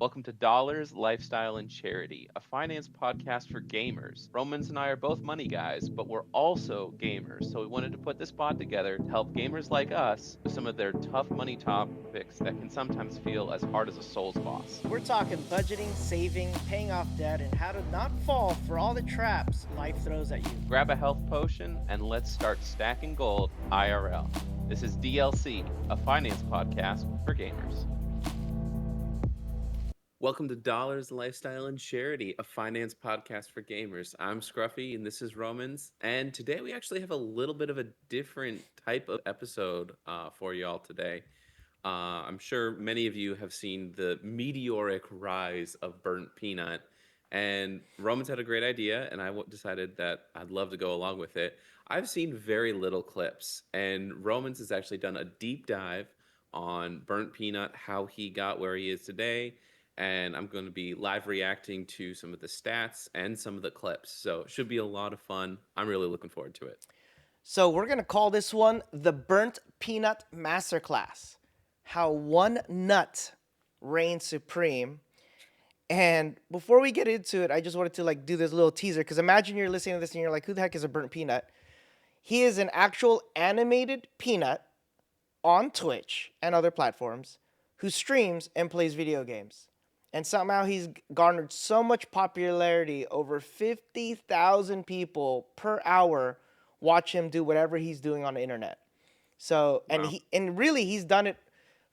Welcome to Dollars, Lifestyle, and Charity, a finance podcast for gamers. Romans and I are both money guys, but we're also gamers, so we wanted to put this pod together to help gamers like us with some of their tough money topics that can sometimes feel as hard as a Souls boss. We're talking budgeting, saving, paying off debt, and how to not fall for all the traps life throws at you. Grab a health potion and let's start stacking gold IRL. This is DLC, a finance podcast for gamers. Welcome to Dollars, Lifestyle, and Charity, a finance podcast for gamers. I'm Scruffy, and this is Romans. And today we actually have a little bit of a different type of episode for y'all today. I'm sure many of you have seen the meteoric rise of burnt peanut. And Romans had a great idea, and I decided that I'd love to go along with it. I've seen very little clips, and Romans has actually done a deep dive on burnt peanut, how he got where he is today, and I'm going to be live reacting to some of the stats and some of the clips. So it should be a lot of fun. I'm really looking forward to it. So we're going to call this one the Burnt Peanut Masterclass. How one nut reigns supreme. And before we get into it, I just wanted to do this little teaser, because imagine you're listening to this and you're like, who the heck is a burnt peanut? He is an actual animated peanut on Twitch and other platforms who streams and plays video games. And somehow he's garnered so much popularity, over 50,000 people per hour watch him do whatever he's doing on the internet. So, Wow. and really he's done it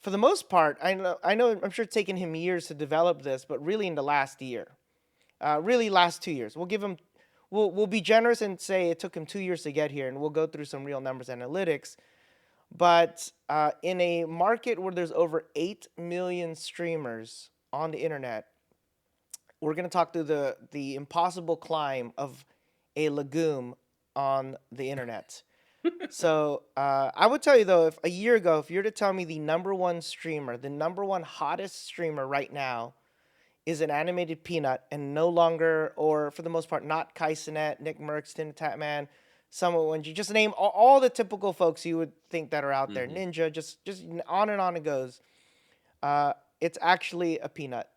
for the most part. I know I'm sure it's taken him years to develop this, but really in the last year. Really last 2 years. We'll be generous and say it took him 2 years to get here, and we'll go through some real numbers analytics. But in a market where there's over 8 million streamers on the internet, we're going to talk through the impossible climb of a legume on the internet. So I would tell you, though, if a year ago, if you were to tell me the number one streamer, the number one hottest streamer right now is an animated peanut, and no longer, or for the most part, not Kai Cenat, Nick Merckx, Tatman, someone, when you just name all the typical folks you would think that are out there, Ninja, just on and on it goes. It's actually a peanut.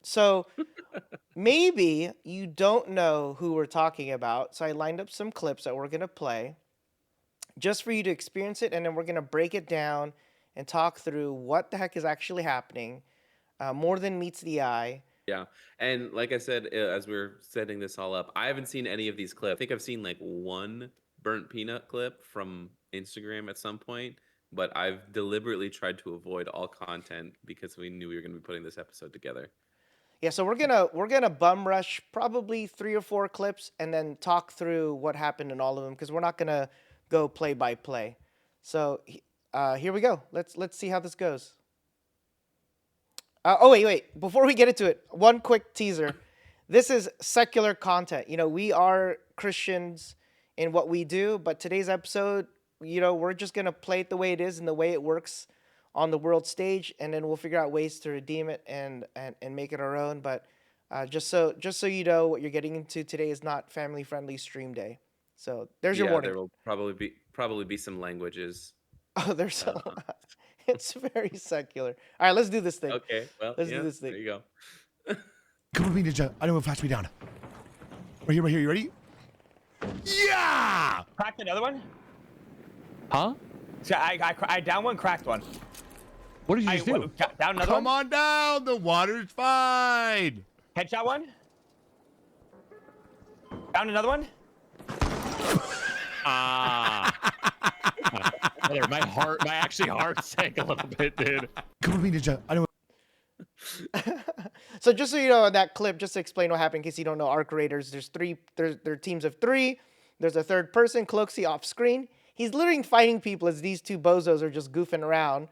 So maybe you don't know who we're talking about. So I lined up some clips that we're going to play just for you to experience it. And then we're going to break it down and talk through what the heck is actually happening. More than meets the eye. Yeah. And like I said, as we're setting this all up, I haven't seen any of these clips. I think I've seen like one burnt peanut clip from Instagram at some point, but I've deliberately tried to avoid all content because we knew we were going to be putting this episode together. Yeah, so we're gonna bum rush probably 3 or 4 clips and then talk through what happened in all of them, because we're not gonna go play by play. So here we go. Let's see how this goes. Wait. Before we get into it, one quick teaser. This is secular content. We are Christians in what we do, but today's episode, we're just going to play it the way it is and the way it works on the world stage, and then we'll figure out ways to redeem it and make it our own. But just so you know, what you're getting into today is not family-friendly stream day. So there's your warning. There will probably be some languages. Oh, there's some. It's very secular. All right, let's do this thing. Okay, well, let's do this thing. There you go. Come with me, Ninja. I know what flash me down. Right here. You ready? Yeah! Cracked another one? Huh? So I down one, cracked one. What did you just do? Down another Come one? on down. The water's fine. Headshot one? Down another one? My heart sank a little bit, dude. Come with me, Ninja. I know. So just so you know, in that clip, just to explain what happened, in case you don't know, Arc Raiders, there are teams of 3. There's a third person, Cloaksy, off screen. He's literally fighting people as these two bozos are just goofing around.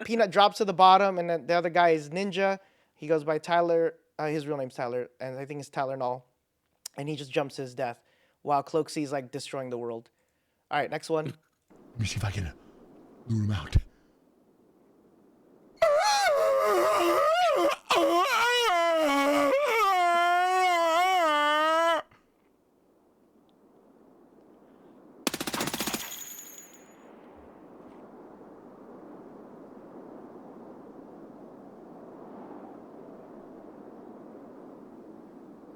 Peanut drops to the bottom, and then the other guy is Ninja. He goes by Tyler. His real name's Tyler, and I think it's Tyler Null. And he just jumps to his death while Cloaksy is destroying the world. All right, next one. Let me see if I can lure him out.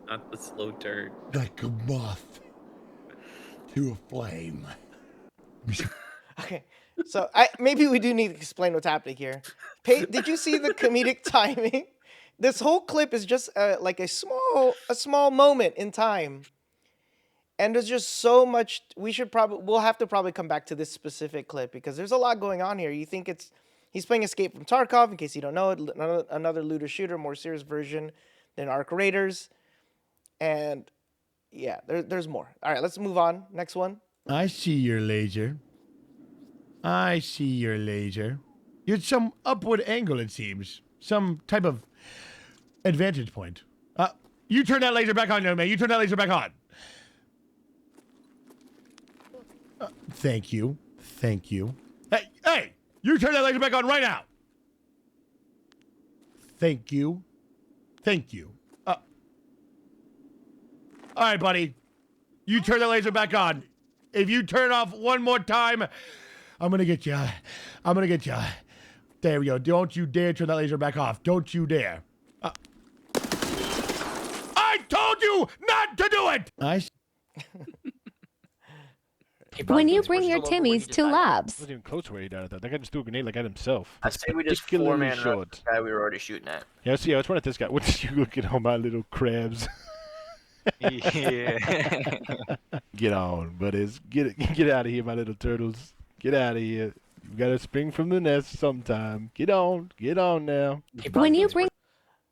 Not the slow turn. Like a moth to a flame. Okay, so maybe we do need to explain what's happening here. Did you see the comedic timing? This whole clip is just like a small moment in time, and there's just so much. We'll have to probably come back to this specific clip because there's a lot going on here. You think he's playing Escape from Tarkov, in case you don't know it, another looter shooter, more serious version than Arc Raiders, and yeah, there's more. All right, let's move on. Next one. I see your laser. I see your laser. You're at some upward angle, it seems. Some type of advantage point. You turn that laser back on, young man. You turn that laser back on. Thank you. Thank you. Hey! You turn that laser back on right now. Thank you. Thank you. All right, buddy. You turn that laser back on. If you turn it off one more time, I'm going to get you. I'm going to get you. There we go. Don't you dare turn that laser back off. Don't you dare. I told you not to do it. When you bring your Timmies to labs. Wasn't even close to where he died at that. That guy just threw a grenade like at himself. I say we just Particularly four-man rush short. the guy we were already shooting at. Yeah, let's run at this guy. What did you look at all my little crabs? Yeah. Get on, buddies. Get out of here, my little turtles. Get out of here. You gotta spring from the nest sometime. Get on now. When you bring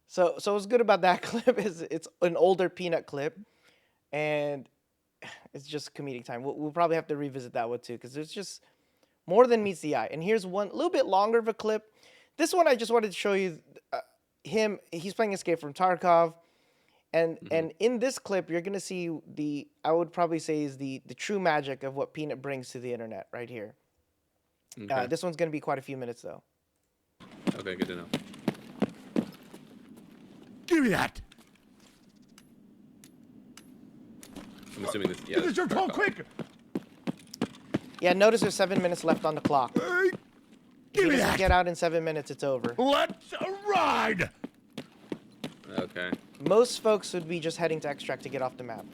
So what's good about that clip is it's an older Peanut clip, and it's just comedic time. We'll probably have to revisit that one too, because there's just more than meets the eye. And here's one a little bit longer of a clip. This one I just wanted to show you him. He's playing Escape from Tarkov, and in this clip you're gonna see I would probably say is the true magic of what Peanut brings to the internet right here. Okay. This one's gonna be quite a few minutes though. Okay, good to know. Give me that. I'm assuming this. Yeah. Get this your phone quick. Yeah, notice there's 7 minutes left on the clock. If Give he me doesn't that. get out in 7 minutes, it's over. Let's ride. Okay. Most folks would be just heading to extract to get off the map.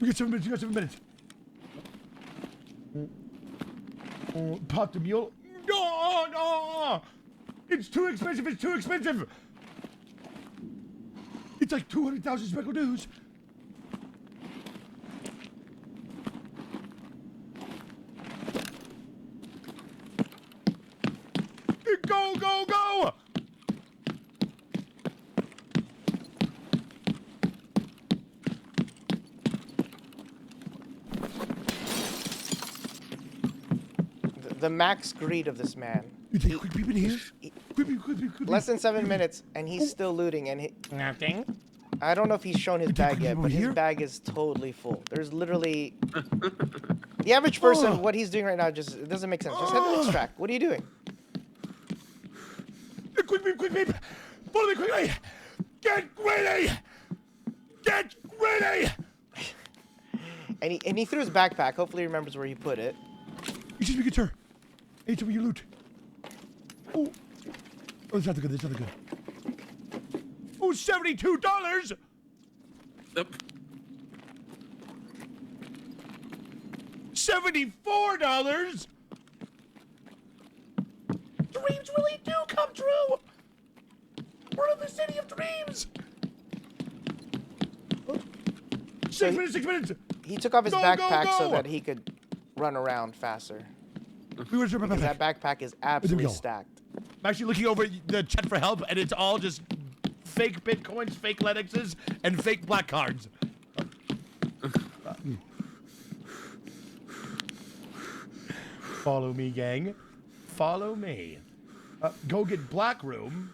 We got 7 minutes. You got 7 minutes. Pop the mule. No. It's too expensive. It's too expensive. It's like 200,000 speckled news. Go! The max greed of this man. You take quick peep in here? Quick. Less than 7 minutes, and he's still looting. And Nothing. I don't know if he's shown his bag yet, but his here? bag is totally full. There's literally the average person. What he's doing right now it doesn't make sense. Just head to extract. What are you doing? Quick peep. Follow me quickly. Get ready. And he threw his backpack. Hopefully he remembers where he put it. You should be good, sir. Hey, tell me your loot. Oh, it's not good. Oh, $72. Nope. $74. Dreams really do come true. We're in the city of dreams. 6 minutes. He took off his Go, backpack so go. that he could run around faster. We were my Because that backpack. backpack is absolutely go. stacked. I'm actually looking over the chat for help, and it's all just fake Bitcoins, fake Linuxes, and fake black cards. Follow me, gang. Follow me. Go get Black Room.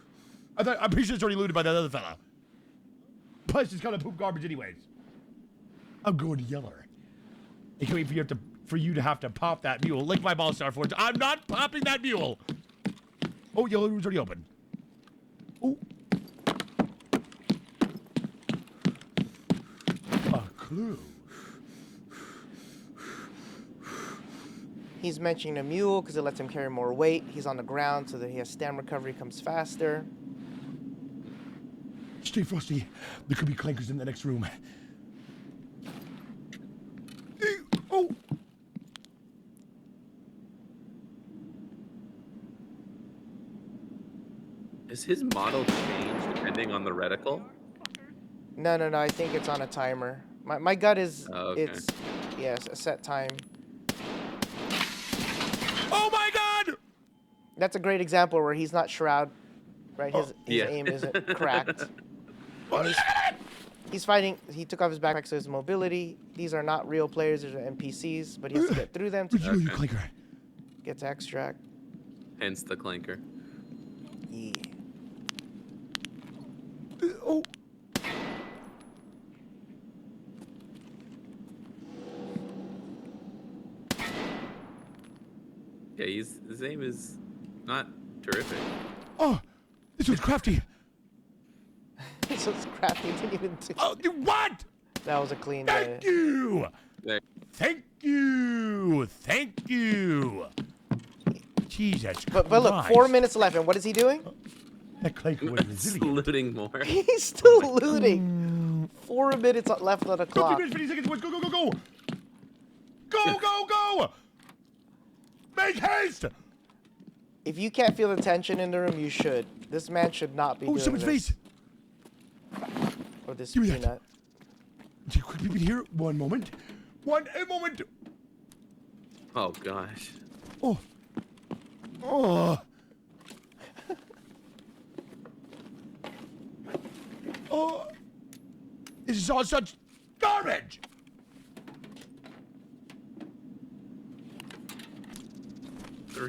I'm pretty sure it's already looted by that other fella. Plus, it's gonna poop garbage anyways. I'm going to Yeller. It can't wait for you to have to pop that mule. Lick my ball, Star Forge. I'm not popping that mule. Oh, Yellow Room's already open. Oh. A clue. He's mentioning a mule because it lets him carry more weight. He's on the ground so that his stamina recovery comes faster. Stay frosty. There could be clankers in the next room. Oh! Does his model change depending on the reticle? No. I think it's on a timer. My gut is Oh, okay. it's yes a set time. Oh my God! That's a great example where he's not shroud, right? His Yeah. aim isn't cracked. Oh, He's fighting. He took off his backpack, so his mobility. These are not real players. These are NPCs, but he has to get through them to Where'd you go, you clanker? get to extract. Hence the clanker. Yeah. Oh! Yeah, his aim is not terrific. Oh! This one's crafty. So it's crafty. Didn't even do. Oh, what? That was a clean. Thank you! There. Thank you! Thank you! Jesus But look, Christ. 4 minutes left, and what is he doing? That clanker was resilient. Looting more. He's still looting. 4 minutes left on the 50 clock. minutes, 50 seconds, boys. Go, go, go, go! Go, go, go! Make haste! If you can't feel the tension in the room, you should. This man should not be Oh, doing someone's this. face! Or this Give me that. peanut. Do you quick peek in here? One moment. A moment! Oh gosh. Oh. Oh. Oh. This is all such garbage!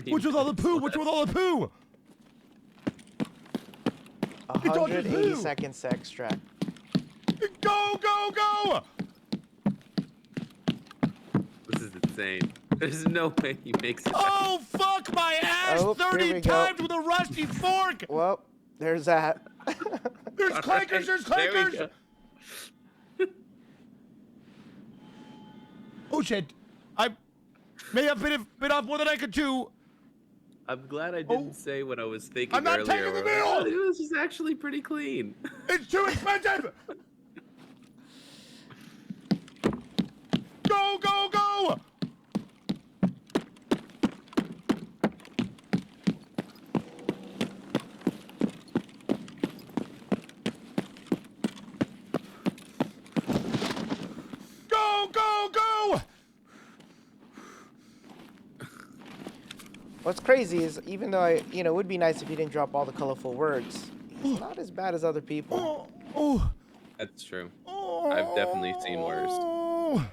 What's with all the poo? What's with all the poo? 180 poo. seconds to extract. Go, go, go! This is insane. There's no way he makes it. Oh, fuck my ass! Oh, here 30 we go. times with a rusty fork! Well, there's that. There's clankers, there's There we clankers! go. Oh shit. I may have bit off more than I could chew. I'm glad I didn't say what I was thinking I'm not earlier. taking the where I was like, meal! "Oh, this is actually pretty clean. It's too expensive! Go, go, go! Go, go, go! What's crazy is even though it would be nice if he didn't drop all the colorful words. He's not as bad as other people. Oh, That's true. oh, I've definitely seen worse. oh.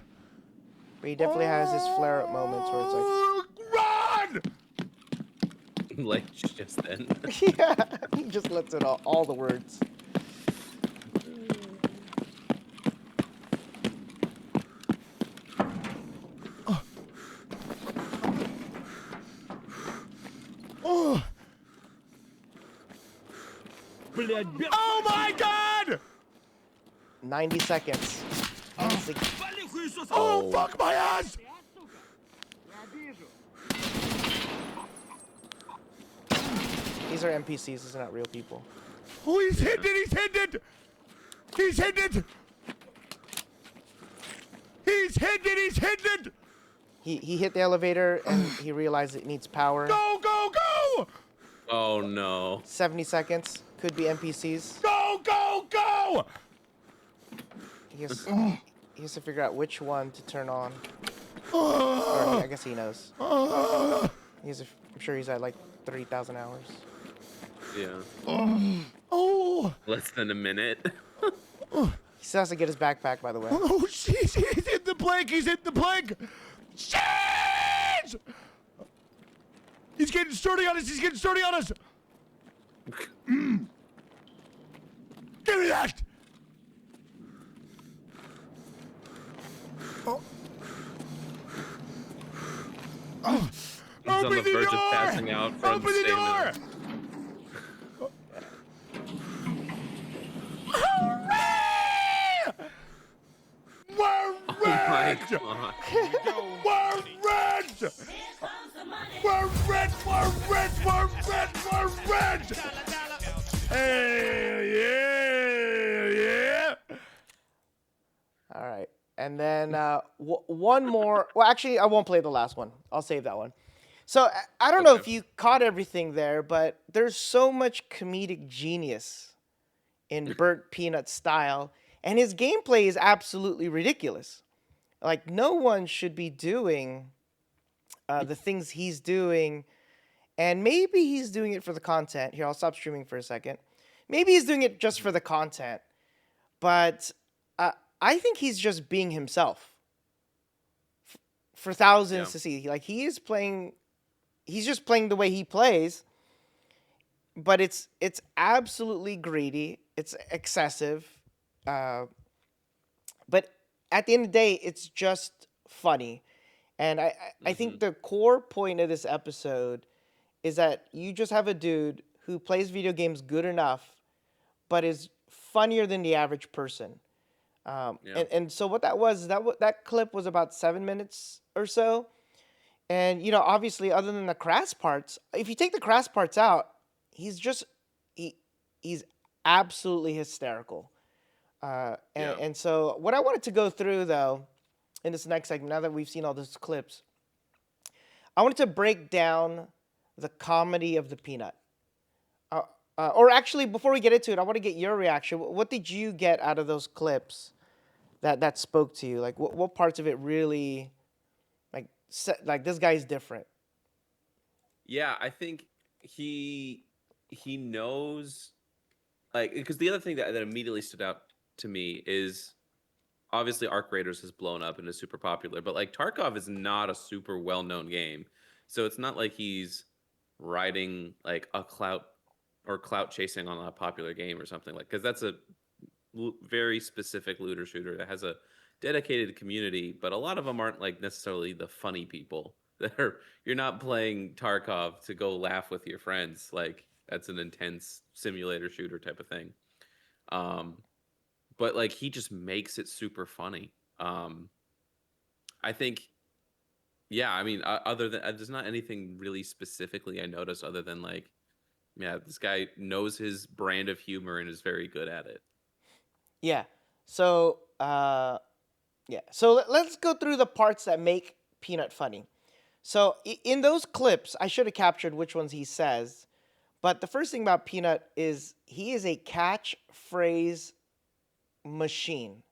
But he definitely has his flare-up moments where it's Run! Like just then. like, yeah, he just lets it all the words. Oh. Oh my God! 90 seconds. Oh, fuck my ass! These are NPCs. These are not real people. Oh, he's hidden it! He's hidden it! He's hidden it! He's hidden it! He's hidden it! He hit the elevator and he realized it needs power. Go, go, go! Oh no. 70 seconds. Could be NPCs. Go, go, go! He has to figure out which one to turn on. Or I guess he knows. I'm sure he's at like 30,000 hours. Yeah. Oh! Less than a minute. He still has to get his backpack, by the way. Oh, jeez, he's in the blank! He's in the blank! Jeez! He's getting sturdy on us! He's getting sturdy on us! Give me that! Oh. Oh. He's on Open the verge door! of passing out from Open the door! stamina. Hooray! We're My red! God. We're red! We're red! We're red! We're red! We're red! Hey, yeah! And then one more. Well, actually, I won't play the last one. I'll save that one. So I don't know if you caught everything there, but there's so much comedic genius in Burt Peanut's style, and his gameplay is absolutely ridiculous. Like, no one should be doing the things he's doing, and maybe he's doing it for the content. Here, I'll stop streaming for a second. Maybe he's doing it just for the content, but I think he's just being himself for thousands to see. Like, he's just playing the way he plays, but it's absolutely greedy. It's excessive, but at the end of the day, it's just funny. And I think the core point of this episode is that you just have a dude who plays video games good enough, but is funnier than the average person. And so what that was, that clip was about 7 minutes or so. And, obviously, other than the crass parts, if you take the crass parts out, he's absolutely hysterical. And so what I wanted to go through, though, in this next segment, now that we've seen all those clips, I wanted to break down the comedy of the Peanut. Or actually, before we get into it, I want to get your reaction. What did you get out of those clips that spoke to you? Like, what parts of it really, like this guy's different? Yeah, I think he knows, like, because the other thing that immediately stood out to me is obviously Arc Raiders has blown up and is super popular, but like Tarkov is not a super well-known game. So it's not like he's riding like a clout chasing on a popular game or something, like, because that's a very specific looter shooter that has a dedicated community, but a lot of them aren't like necessarily the funny people. You're not playing Tarkov to go laugh with your friends. Like, that's an intense simulator shooter type of thing. But like, he just makes it super funny. I think, I mean, other than there's not anything really specifically I noticed other than like, this guy knows his brand of humor and is very good at it. Yeah. So, So let's go through the parts that make Peanut funny. So in those clips, I should have captured which ones he says. But the first thing about Peanut is he is a catchphrase machine.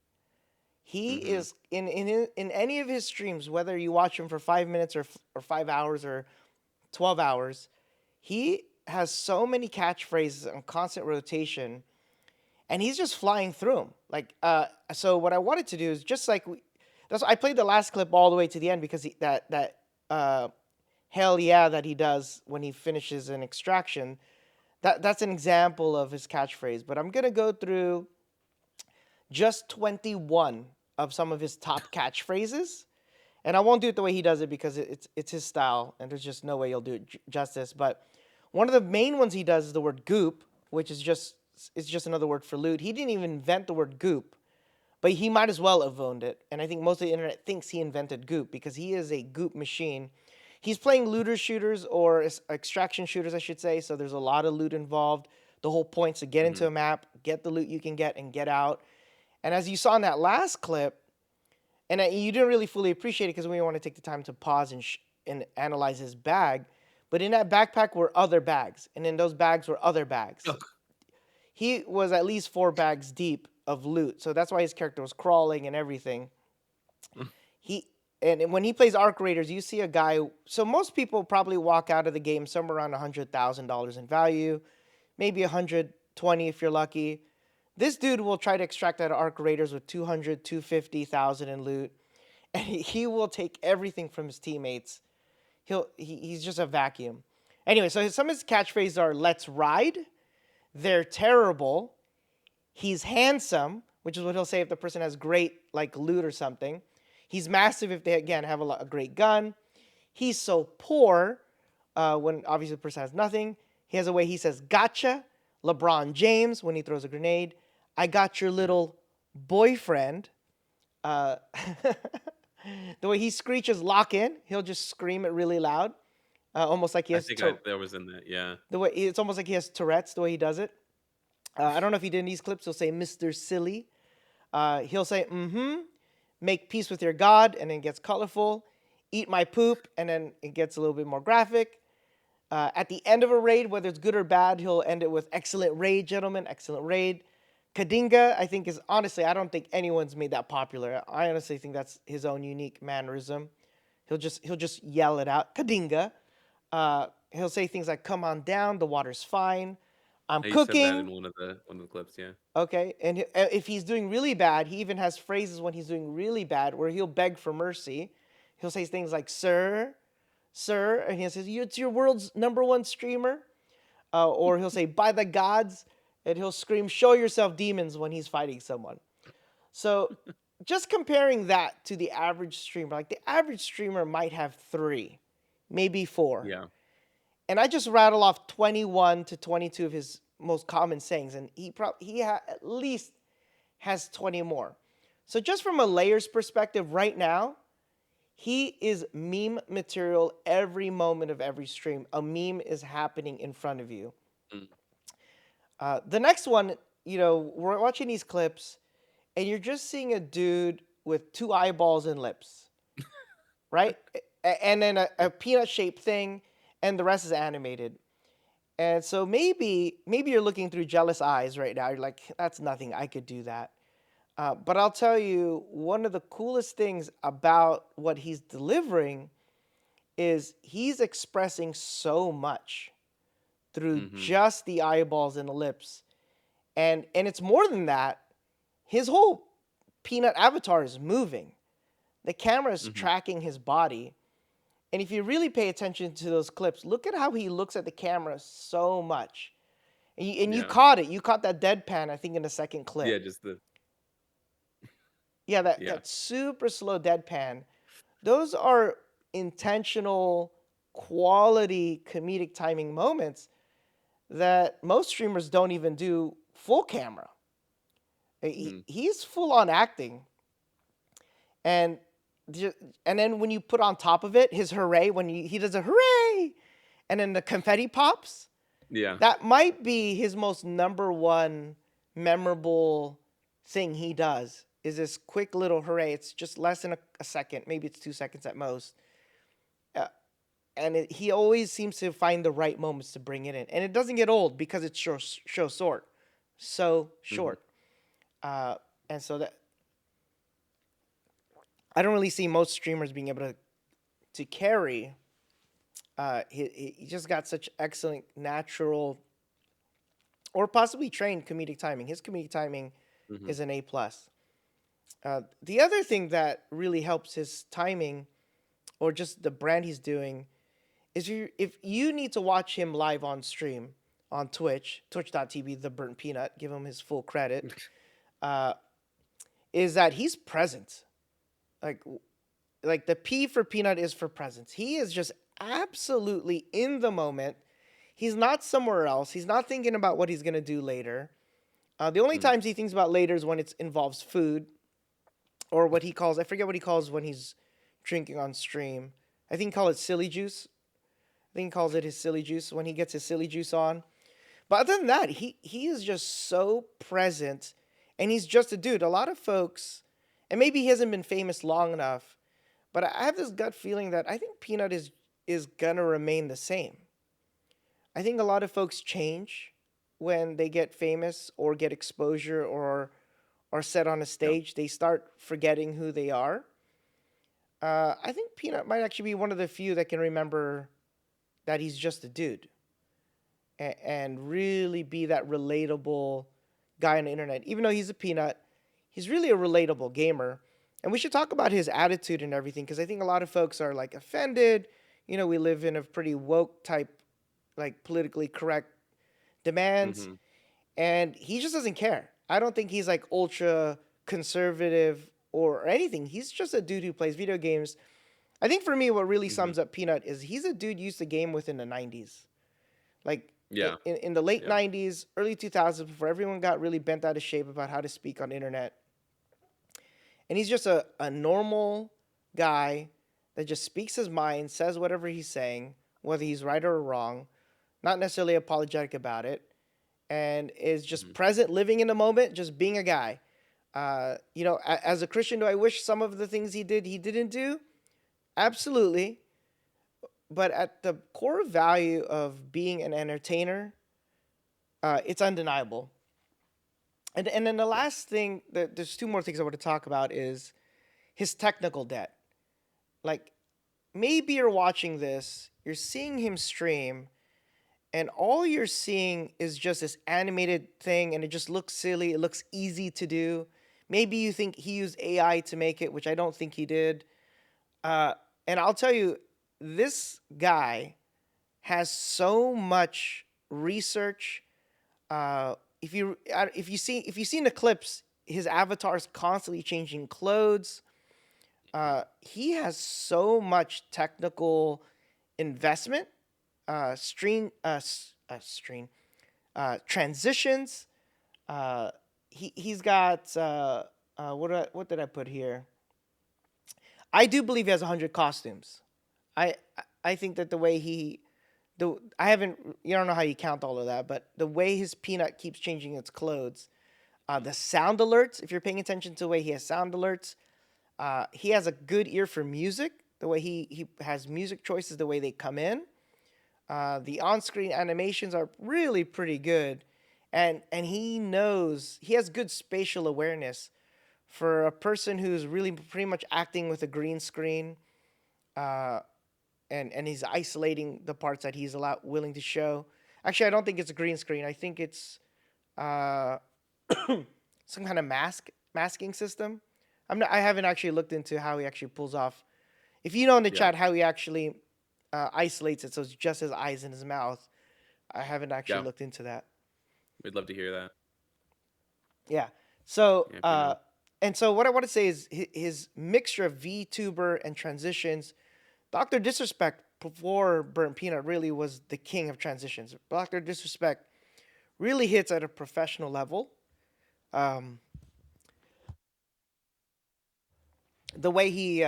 He is in any of his streams, whether you watch him for 5 minutes or 5 hours or 12 hours, he has so many catchphrases on constant rotation, and he's just flying through them. Like, so what I wanted to do is just like I played the last clip all the way to the end because hell yeah that he does when he finishes an extraction. That's an example of his catchphrase. But I'm gonna go through just 21 of some of his top catchphrases, and I won't do it the way he does it because it's his style, and there's just no way he'll do it justice. But one of the main ones he does is the word goop, which is just another word for loot. He didn't even invent the word goop, but he might as well have owned it. And I think most of the internet thinks he invented goop because he is a goop machine. He's playing looter shooters, or extraction shooters, I should say. So there's a lot of loot involved. The whole point is to get into a map, get the loot you can get, and get out. And as you saw in that last clip, and you didn't really fully appreciate it because we didn't want to take the time to pause and analyze his bag. But in that backpack were other bags, and in those bags were other bags. Ugh. He was at least 4 bags deep of loot, so that's why his character was crawling and everything. And when he plays Arc Raiders, you see a guy. So most people probably walk out of the game somewhere around $100,000 in value, maybe 120 if you're lucky. This dude will try to extract out of Arc Raiders with 200, 250,000 in loot, and he will take everything from his teammates. He's just a vacuum. Anyway, so some of his catchphrases are "Let's ride," "They're terrible," "He's handsome," which is what he'll say if the person has great like loot or something. "He's massive" if they again have a great gun. "He's so poor," when obviously the person has nothing. He has a way he says "gotcha." LeBron James when he throws a grenade. "I got your little boyfriend." The way he screeches "lock in," he'll just scream it really loud, almost like he has. I think that was in that, yeah. The way it's almost like he has Tourette's. The way he does it. I don't know if he did in these clips. He'll say "Mr. Silly." He'll say make peace with your God, and then it gets colorful. Eat my poop, and then it gets a little bit more graphic. At the end of a raid, whether it's good or bad, he'll end it with excellent raid, gentlemen, excellent raid. Kadinga, I think, is honestly, I don't think anyone's made that popular. I honestly think that's his own unique mannerism. He'll just yell it out, Kadinga. He'll say things like, "Come on down, the water's fine. I'm You said that cooking." in one of the clips, yeah. Okay, and if he's doing really bad, he even has phrases when he's doing really bad where he'll beg for mercy. He'll say things like, "Sir, sir," and he says, "It's your world's #1 streamer," or he'll say, "By the gods," and he'll scream, "Show yourself, demons," when he's fighting someone. So, just comparing that to the average streamer, like the average streamer might have 3, maybe 4. Yeah. And I just rattle off 21 to 22 of his most common sayings, and he at least has 20 more. So just from a layers perspective right now, he is meme material every moment of every stream. A meme is happening in front of you. The next one, we're watching these clips, and you're just seeing a dude with 2 eyeballs and lips, right? And then a peanut-shaped thing, and the rest is animated. And so maybe you're looking through jealous eyes right now. You're like, that's nothing. I could do that. But I'll tell you, one of the coolest things about what he's delivering is he's expressing so much through just the eyeballs and the lips. And it's more than that. His whole peanut avatar is moving. The camera is tracking his body. And if you really pay attention to those clips, look at how he looks at the camera so much. And you caught it. You caught that deadpan, I think, in the second clip. Yeah, just the Yeah, that super slow deadpan. Those are intentional, quality comedic timing moments that most streamers don't even do full camera. He's full on acting. And then when you put on top of it his hooray, when he does a hooray, and then the confetti pops, that might be his most #1 memorable thing he does, is this quick little hooray. It's just less than a second, maybe it's 2 seconds at most. And he always seems to find the right moments to bring it in. And it doesn't get old because it's so short. And so that I don't really see most streamers being able to carry. He just got such excellent natural or possibly trained comedic timing. His comedic timing is an A+. The other thing that really helps his timing, or just the brand he's doing, is if you need to watch him live on stream on Twitch, twitch.tv, the burnt peanut, give him his full credit, is that he's present. Like the P for peanut is for presence. He is just absolutely in the moment. He's not somewhere else. He's not thinking about what he's going to do later. The only times he thinks about later is when it involves food, or what he calls, I forget what he calls when he's drinking on stream. I think he calls it silly juice. I think he calls it his silly juice when he gets his silly juice on. But other than that, he is just so present, and he's just a dude. A lot of folks, and maybe he hasn't been famous long enough, but I have this gut feeling that I think Peanut is gonna remain the same. I think a lot of folks change when they get famous or get exposure or are set on a stage. They start forgetting who they are. I think Peanut might actually be one of the few that can remember that he's just a dude and really be that relatable guy on the internet. Even though he's a peanut, he's really a relatable gamer. And we should talk about his attitude and everything, because I think a lot of folks are like offended. We live in a pretty woke type, like politically correct demands, and he just doesn't care. I don't think he's like ultra conservative or anything. He's just a dude who plays video games. I think for me, what really sums up Peanut is he's a dude used to game with in the 90s. Like in the late 90s, early 2000s, before everyone got really bent out of shape about how to speak on the internet. And he's just a normal guy that just speaks his mind, says whatever he's saying, whether he's right or wrong, not necessarily apologetic about it, and is just present, living in the moment, just being a guy. As a Christian, do I wish some of the things he didn't do? Absolutely. But at the core value of being an entertainer, it's undeniable. And then the last thing, there's two more things I want to talk about is his technical debt. Like, maybe you're watching this, you're seeing him stream, and all you're seeing is just this animated thing, and it just looks silly. It looks easy to do. Maybe you think he used AI to make it, which I don't think he did. And I'll tell you, this guy has so much research. If you've seen the clips, his avatar is constantly changing clothes. He has so much technical investment, transitions. He's got what did I put here? I do believe he has 100 costumes. I I think that the way I haven't, you don't know how you count all of that, but the way his peanut keeps changing its clothes, the sound alerts, if you're paying attention to the way he has sound alerts, he has a good ear for music, the way he has music choices, the way they come in. The on-screen animations are really pretty good, and he has good spatial awareness for a person who's really pretty much acting with a green screen, and he's isolating the parts that he's willing to show. Actually, I don't think it's a green screen. I think it's some kind of masking system. I haven't actually looked into how he actually pulls off. If you know in the chat how he actually isolates it, so it's just his eyes and his mouth. I haven't actually looked into that. We'd love to hear that. Yeah. So and so what I want to say is his mixture of VTuber and transitions. Dr. Disrespect before Burnt Peanut really was the king of transitions. Dr. Disrespect really hits at a professional level. The way he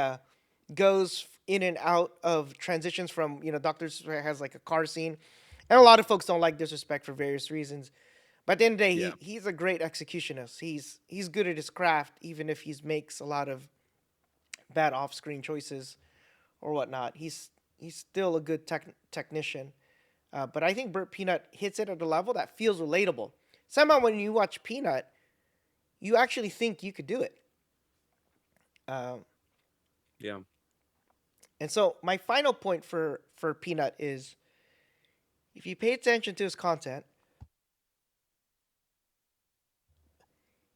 goes in and out of transitions from, Dr. Disrespect has like a car scene. And a lot of folks don't like Disrespect for various reasons. But at the end of the day, he's a great executionist. He's good at his craft, even if he makes a lot of bad off-screen choices or whatnot. He's still a good technician. But I think Burnt Peanut hits it at a level that feels relatable. Somehow when you watch Peanut, you actually think you could do it. Yeah. And so my final point for Peanut is, if you pay attention to his content,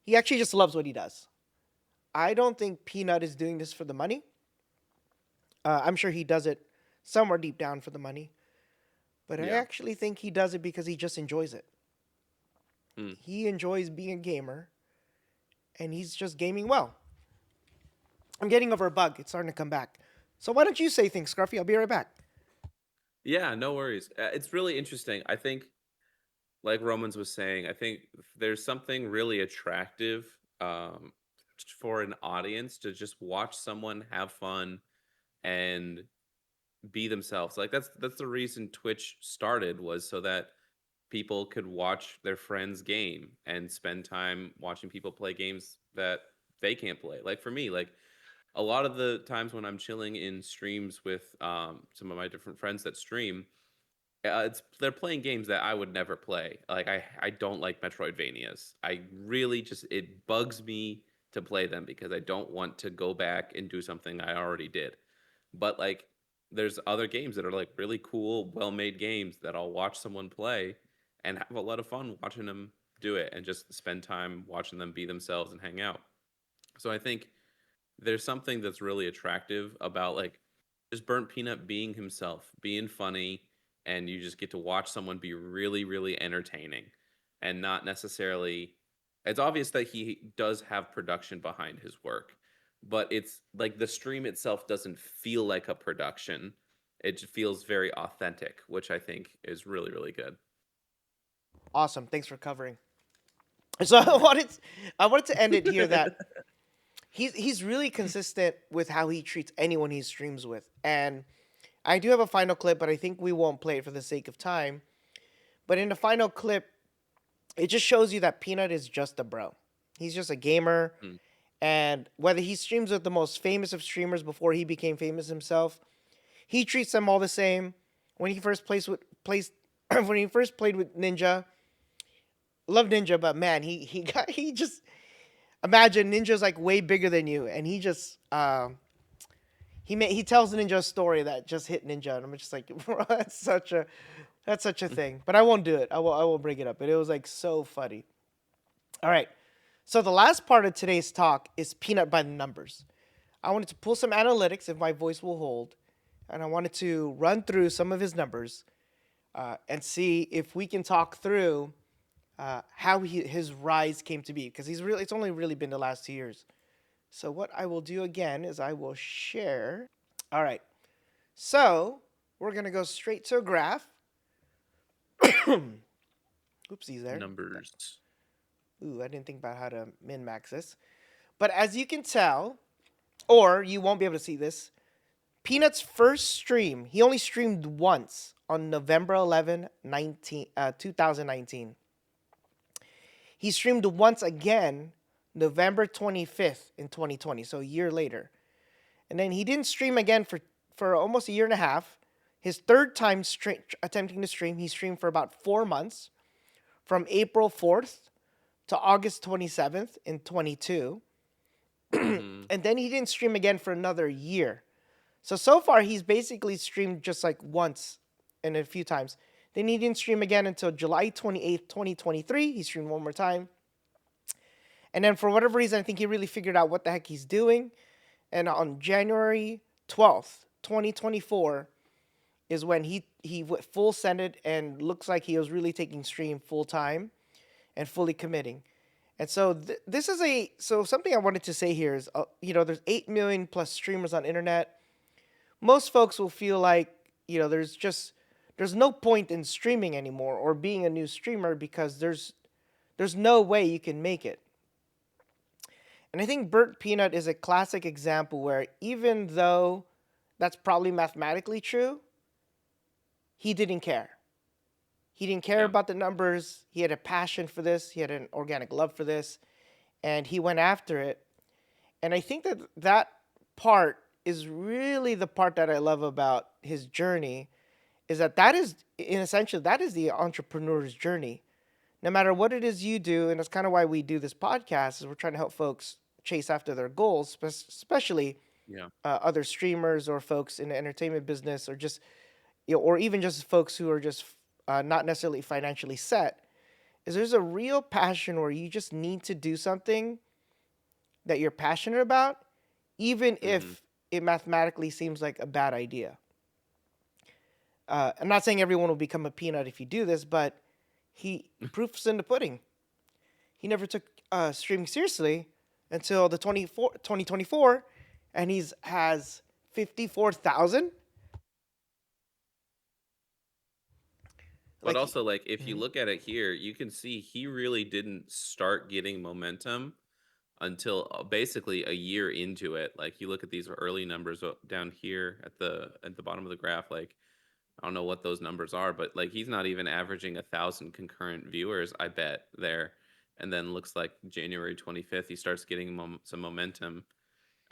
he actually just loves what he does. I don't think Peanut is doing this for the money. I'm sure he does it somewhere deep down for the money. But I actually think he does it because he just enjoys it. He enjoys being a gamer, and he's just gaming well. I'm getting over a bug. It's starting to come back. So why don't you say things, Scruffy? I'll be right back. Yeah, no worries. It's really interesting. I think, like Romans was saying, I think there's something really attractive for an audience to just watch someone have fun and be themselves. Like that's the reason Twitch started, was so that people could watch their friends game and spend time watching people play games that they can't play. Like for me, like a lot of the times when I'm chilling in streams with some of my different friends that stream, they're playing games that I would never play. Like I don't like Metroidvanias. I really it bugs me to play them because I don't want to go back and do something I already did. But like there's other games that are like really cool, well-made games that I'll watch someone play and have a lot of fun watching them do it and just spend time watching them be themselves and hang out. So I think there's something that's really attractive about like just Burnt Peanut being himself, being funny, and you just get to watch someone be really, really entertaining and not necessarily. It's obvious that he does have production behind his work, but it's like the stream itself doesn't feel like a production. It just feels very authentic, which I think is really, really good. Awesome. Thanks for covering. So I wanted to end it here that he's really consistent with how he treats anyone he streams with. And I do have a final clip, but I think we won't play it for the sake of time. But in the final clip, it just shows you that Peanut is just a bro. He's just a gamer. Mm. And whether he streams with the most famous of streamers before he became famous himself, he treats them all the same. When he first when he first played with Ninja, love Ninja, but man, he just imagine Ninja's like way bigger than you, and he just he tells Ninja a story that just hit Ninja, and I'm just like, bro, that's such a thing. But I won't do it. I will bring it up. But it was like so funny. All right. So the last part of today's talk is Peanut by the numbers. I wanted to pull some analytics if my voice will hold, and I wanted to run through some of his numbers and see if we can talk through how his rise came to be, because it's only really been the last 2 years. So what I will do again is I will share. All right. So we're going to go straight to a graph. Oopsies there. Numbers. Ooh, I didn't think about how to min-max this. But as you can tell, or you won't be able to see this, Peanut's first stream, he only streamed once on November 11, 2019. He streamed once again November 25th in 2020, so a year later. And then he didn't stream again for almost a year and a half. His third time attempting to stream, he streamed for about 4 months, from April 4th to August 27th in 22. And then he didn't stream again for another year. So far, he's basically streamed just like once and a few times. Then he didn't stream again until July 28th, 2023. He streamed one more time. And then for whatever reason, I think he really figured out what the heck he's doing. And on January 12th, 2024, is when he went full send it, and looks like he was really taking stream full time and fully committing. And so this is something I wanted to say here is, there's 8 million plus streamers on internet. Most folks will feel like, there's no point in streaming anymore or being a new streamer, because there's no way you can make it. And I think Burnt Peanut is a classic example where, even though that's probably mathematically true, he didn't care. He didn't care about the numbers. He had a passion for this. He had an organic love for this, and he went after it. And I think that part is really the part that I love about his journey, is that is the entrepreneur's journey. No matter what it is you do, and that's kind of why we do this podcast, is we're trying to help folks chase after their goals, especially other streamers or folks in the entertainment business, or just or even just folks who are just not necessarily financially set. Is there's a real passion where you just need to do something that you're passionate about, even if it mathematically seems like a bad idea. I'm not saying everyone will become a peanut if you do this, but proof's in the pudding. He never took streaming seriously until the 2024, and has 54,000. But also, like, if you look at it here, you can see he really didn't start getting momentum until basically a year into it. Like, you look at these early numbers down here at the bottom of the graph. Like, I don't know what those numbers are, but like, he's not even averaging 1,000 concurrent viewers, I bet, there. And then looks like January 25th, he starts getting some momentum.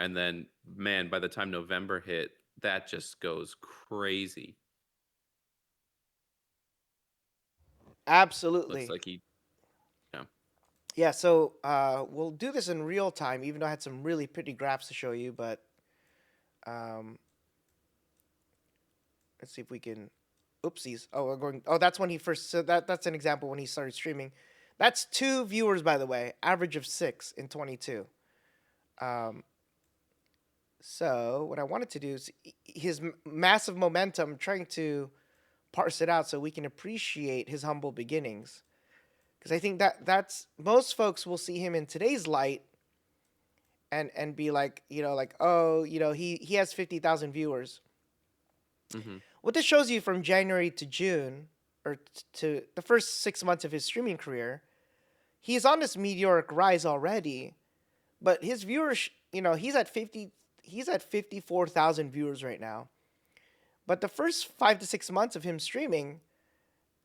And then, man, by the time November hit, that just goes crazy. Absolutely. Looks like Yeah, so we'll do this in real time, even though I had some really pretty graphs to show you, but let's see if we can. Oopsies. That's when he first. So that's an example when he started streaming. That's 2 viewers, by the way, average of 6 in 22. So what I wanted to do is his massive momentum, trying to parse it out so we can appreciate his humble beginnings. Because I think that's most folks will see him in today's light and be like, he has 50,000 viewers. Mm-hmm. What this shows you from January to June, or to the first 6 months of his streaming career, he's on this meteoric rise already, but his viewers, he's at 54,000 viewers right now. But the first 5 to 6 months of him streaming,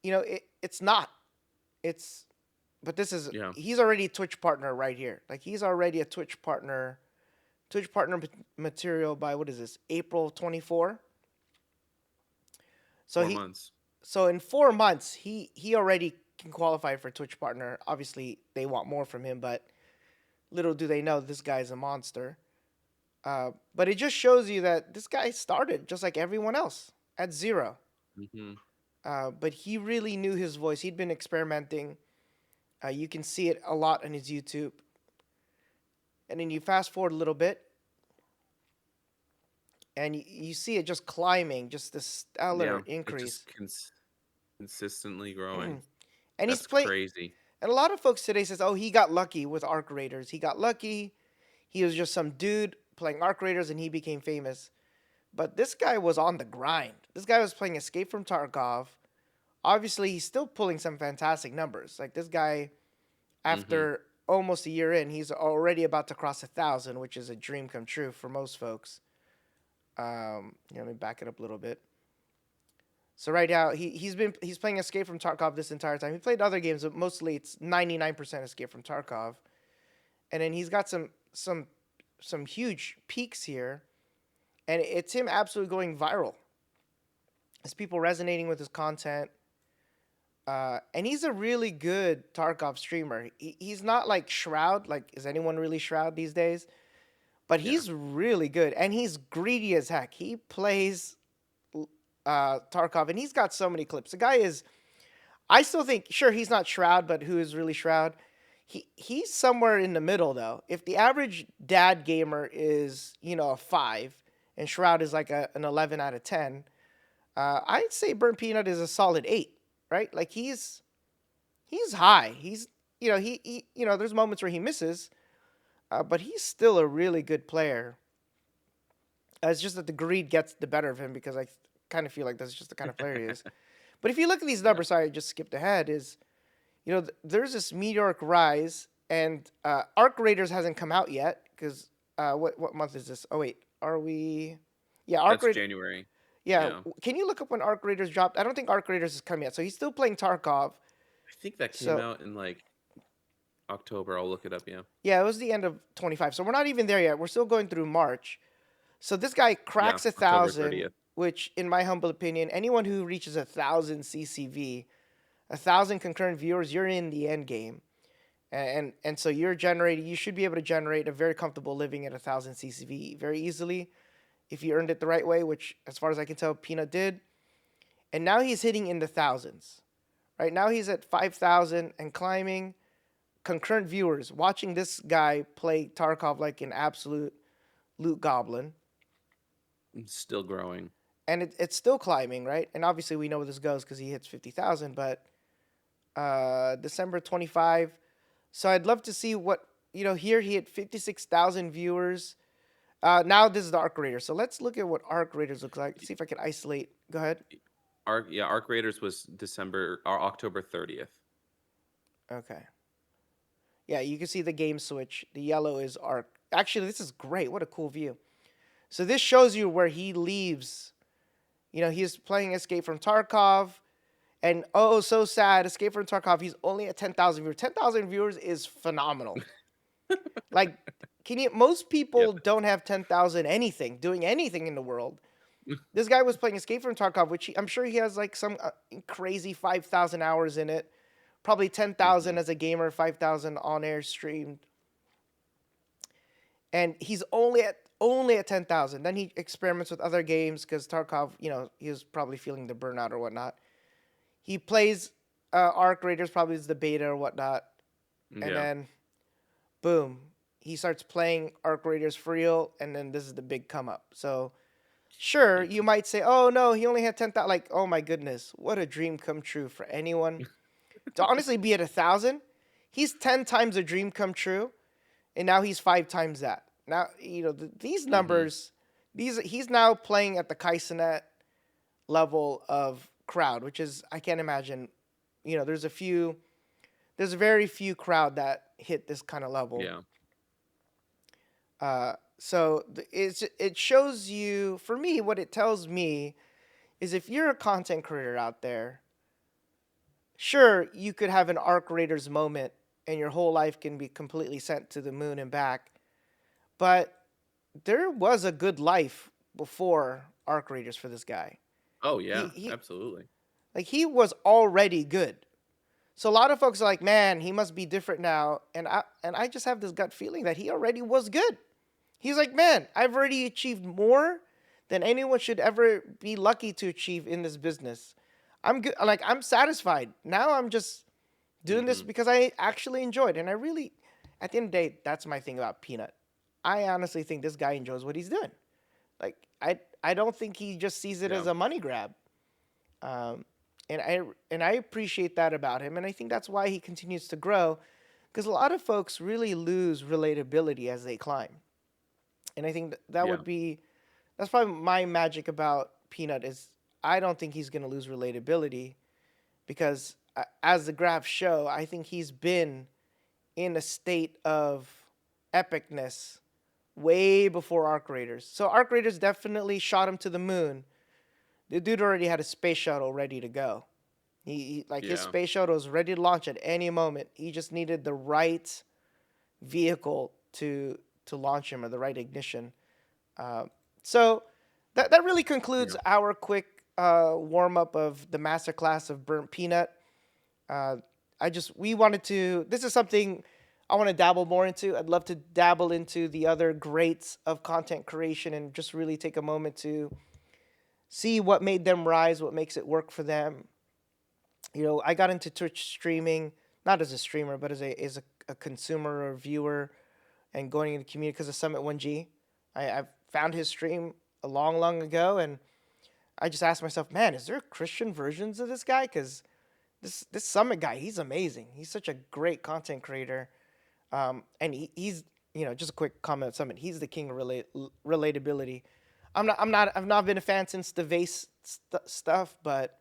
it's not. It's but this is Yeah. he's already a Twitch partner right here. Like he's already a Twitch partner material by what is this? April 24. So 4 months. so in 4 months he already can qualify for Twitch partner. Obviously they want more from him, but little do they know this guy's a monster. But it just shows you that this guy started just like everyone else at 0. Hmm. But he really knew his voice. He'd been experimenting. You can see it a lot on his YouTube. And then you fast forward a little bit, and you see it just climbing, just this stellar Yeah. It increase. just consistently growing. And he's That's playing. crazy. And a lot of folks today says, "Oh, he got lucky with Arc Raiders. He got lucky. He was just some dude playing Arc Raiders, and he became famous." But this guy was on the grind. This guy was playing Escape from Tarkov. Obviously, he's still pulling some fantastic numbers. Like this guy, after almost a year in, he's already about to cross 1,000, which is a dream come true for most folks. Let me back it up a little bit. So right now he's playing Escape from Tarkov this entire time. He played other games, but mostly it's 99% Escape from Tarkov. And then he's got some huge peaks here, and it's him absolutely going viral. It's people resonating with his content. And he's a really good Tarkov streamer. He's not like Shroud. Like, is anyone really Shroud these days? But he's really good, and he's greedy as heck. He plays Tarkov, and he's got so many clips. The guy is, I still think, sure, he's not Shroud, but who is really Shroud? He's somewhere in the middle, though. If the average dad gamer is, a 5, and Shroud is like an 11 out of 10, I'd say Burnt Peanut is a solid 8, right? Like, he's high. He's, there's moments where he misses, but he's still a really good player. It's just that the greed gets the better of him, because I kind of feel like that's just the kind of player he is. But if you look at these numbers, sorry, I just skipped ahead, there's this meteoric rise, and Arc Raiders hasn't come out yet, because what month is this? Oh, wait, are we? Yeah, Arc That's Raiders. January. Yeah, can you look up when Arc Raiders dropped? I don't think Arc Raiders has come yet, so he's still playing Tarkov. I think that came out in like October. I'll look it up. Yeah. Yeah, it was the end of 25, so we're not even there yet. We're still going through March. So this guy cracks Yeah, October 1,000, 30th. which, in my humble opinion, anyone who reaches 1,000 CCV, 1,000 concurrent viewers, you're in the end game. And so you should be able to generate a very comfortable living at 1,000 CCV very easily if you earned it the right way, which, as far as I can tell, Peanut did. And now he's hitting in the thousands. Right now he's at 5,000 and climbing. Concurrent viewers watching this guy play Tarkov like an absolute loot goblin. It's still growing. And it's still climbing, right? And obviously we know where this goes because he hits 50,000, but December 25. So I'd love to see what, here he hit 56,000 viewers. Now this is the Arc Raiders. So let's look at what Arc Raiders looks like. See if I can isolate. Go ahead. Arc Raiders was October 30th. Okay. Yeah, you can see the game switch. The yellow is Arc. Actually, this is great. What a cool view. So this shows you where he leaves. He's playing Escape from Tarkov. And oh, so sad, Escape from Tarkov, he's only at 10,000 viewers. 10,000 viewers is phenomenal. Like, most people don't have 10,000 doing anything in the world. This guy was playing Escape from Tarkov, which I'm sure he has like some crazy 5,000 hours in it. Probably 10,000 as a gamer, 5,000 on air streamed. And he's only at 10,000. Then he experiments with other games because Tarkov, he was probably feeling the burnout or whatnot. He plays Arc Raiders, probably is the beta or whatnot. And then, boom, he starts playing Arc Raiders for real, and then this is the big come up. So, sure, you might say, oh, no, he only had 10,000. Like, oh, my goodness, what a dream come true for anyone. To honestly be at 1,000, he's 10 times a dream come true, and now he's 5 times that. Now, these numbers, he's now playing at the Kaisenet level of crowd, which is, I can't imagine, there's very few crowd that hit this kind of level. So it shows you, for me, what it tells me is if you're a content creator out there sure, you could have an Arc Raiders moment and your whole life can be completely sent to the moon and back. But there was a good life before Arc Raiders for this guy. Oh He yeah, he absolutely. like he was already good. So a lot of folks are like, man, he must be different now. And I just have this gut feeling that he already was good. He's like, man, I've already achieved more than anyone should ever be lucky to achieve in this business. I'm good. Like, I'm satisfied. Now I'm just doing this Hmm. because I actually enjoyed it. And I really, at the end of the day, that's my thing about Peanut. I honestly think this guy enjoys what he's doing. Like, I don't think he just sees it Yeah. as a money grab. Um, and I appreciate that about him. And I think that's why he continues to grow, because a lot of folks really lose relatability as they climb. And I think that Yeah. would be that's probably my magic about Peanut is I don't think he's going to lose relatability because as the graphs show, I think he's been in a state of epicness way before Arc Raiders. So Arc Raiders definitely shot him to the moon. The dude already had a space shuttle ready to go. Like his Yeah. space shuttle was ready to launch at any moment. He just needed the right vehicle to launch him or the right ignition. So that really concludes Yeah. our quick warm up of the masterclass of burnt peanut. Uh, we wanted to. This is something I want to dabble more into. I'd love to dabble into the other greats of content creation and just really take a moment to see what made them rise, what makes it work for them. You know, I got into Twitch streaming not as a streamer, but as a consumer or viewer, and going into community because of Summit 1G. I found his stream a long ago, and I just asked myself, man, is there Christian versions of this guy? Because this Summit guy, he's amazing. He's such a great content creator, and he's just a quick comment on Summit. He's the king of relatability. I've not been a fan since the vase stuff, but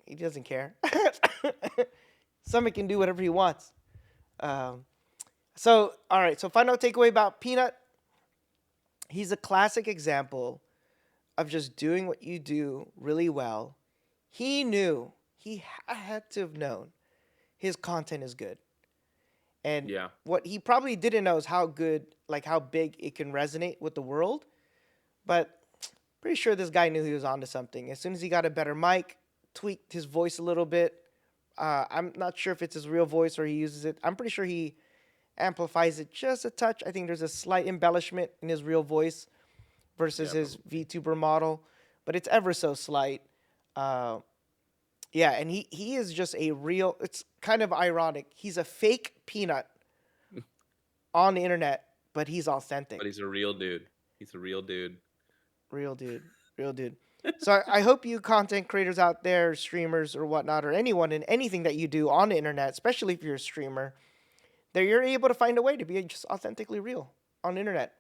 he doesn't care. Summit can do whatever he wants. So, all right. So, final takeaway about Peanut. He's a classic example of just doing what you do really well. He knew, he had to have known his content is good. And Yeah. what he probably didn't know is how good, like how big it can resonate with the world. But pretty sure this guy knew he was onto something. As soon as he got a better mic, tweaked his voice a little bit. I'm not sure if it's his real voice or he uses it. I'm pretty sure he amplifies it just a touch. I think there's a slight embellishment in his real voice versus Yeah, his VTuber model, but it's ever so slight. Uh, yeah, and he is just a real. It's kind of ironic. He's a fake Peanut on the internet, but he's authentic. But he's a real dude. He's a real dude. Real dude. Real dude. So I hope you content creators out there, streamers or whatnot, or anyone in anything that you do on the internet, especially if you're a streamer, that you're able to find a way to be just authentically real on the internet.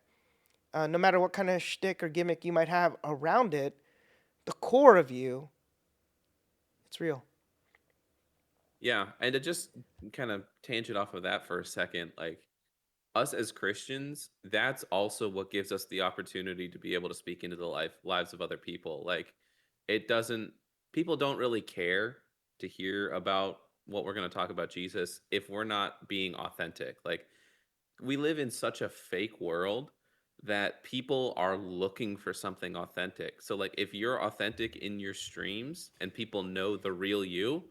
No matter what kind of shtick or gimmick you might have around it, the core of you, it's real. Yeah, and to just kind of tangent off of that for a second, like us as Christians, that's also what gives us the opportunity to be able to speak into the lives of other people. Like it doesn't people don't really care to hear about what we're going to talk about Jesus if we're not being authentic. Like we live in such a fake world that people are looking for something authentic. So like if you're authentic in your streams and people know the real you,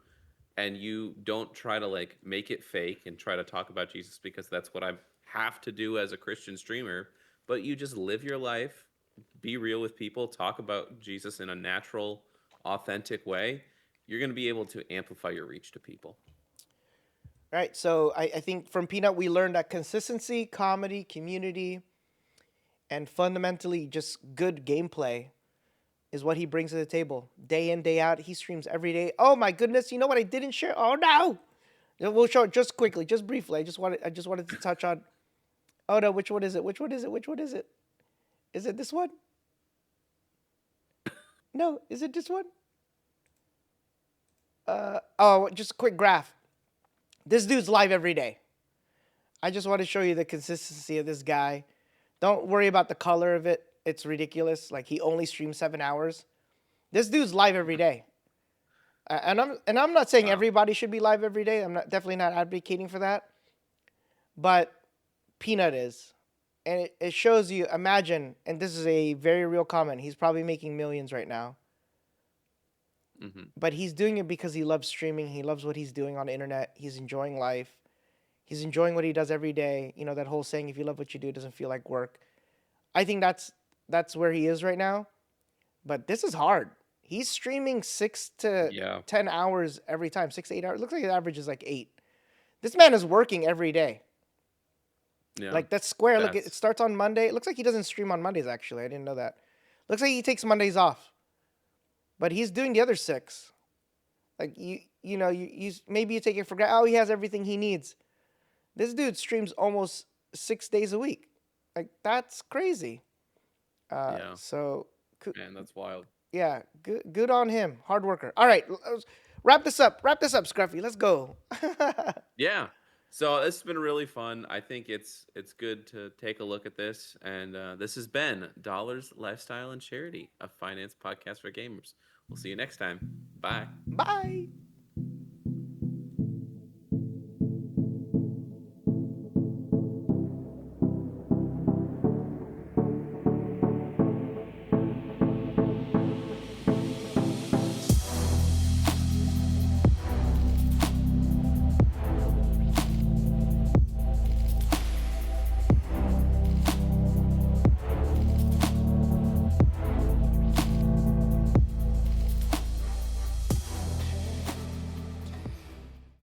and you don't try to like make it fake and try to talk about Jesus because that's what I have to do as a Christian streamer, but you just live your life, be real with people, talk about Jesus in a natural, authentic way, you're going to be able to amplify your reach to people. Right. So I think from Peanut, we learned that consistency, comedy, community, and fundamentally just good gameplay is what he brings to the table. Day in, day out. He streams every day. Oh my goodness. You know what I didn't share? Oh no. We'll show it just quickly, just briefly. I just wanted to touch on. Oh no, which one is it? Which one is it? Which one is it? Is it this one? No, is it this one? Just a quick graph. This dude's live every day. I just want to show you the consistency of this guy. Don't worry about the color of it. It's ridiculous. Like he only streams 7 hours. This dude's live every day. And I'm not saying Wow. everybody should be live every day. I'm definitely not advocating for that. But Peanut is. And it shows you, imagine, and this is a very real comment. He's probably making millions right now. Mm-hmm. But he's doing it because he loves streaming. He loves what he's doing on the internet. He's enjoying life. He's enjoying what he does every day. You know, that whole saying, if you love what you do, it doesn't feel like work. I think that's where he is right now. But this is hard. He's streaming 6 to 10 hours every time, 6 to 8 hours. Looks like his average is like 8. This man is working every day. Yeah. Like that's square. Look, it starts on Monday. It looks like he doesn't stream on Mondays, actually. I didn't know that. Looks like he takes Mondays off. But he's doing the other 6. Like you maybe you take it for granted. Oh, he has everything he needs. This dude streams almost 6 days a week. Like that's crazy. Yeah. So Man, that's wild. yeah, good on him. Hard worker. All right, wrap this up. Wrap this up, Scruffy. Let's go. Yeah. So this has been really fun. I think it's good to take a look at this. And this has been Dollars, Lifestyle, and Charity, a finance podcast for gamers. We'll see you next time. Bye. Bye.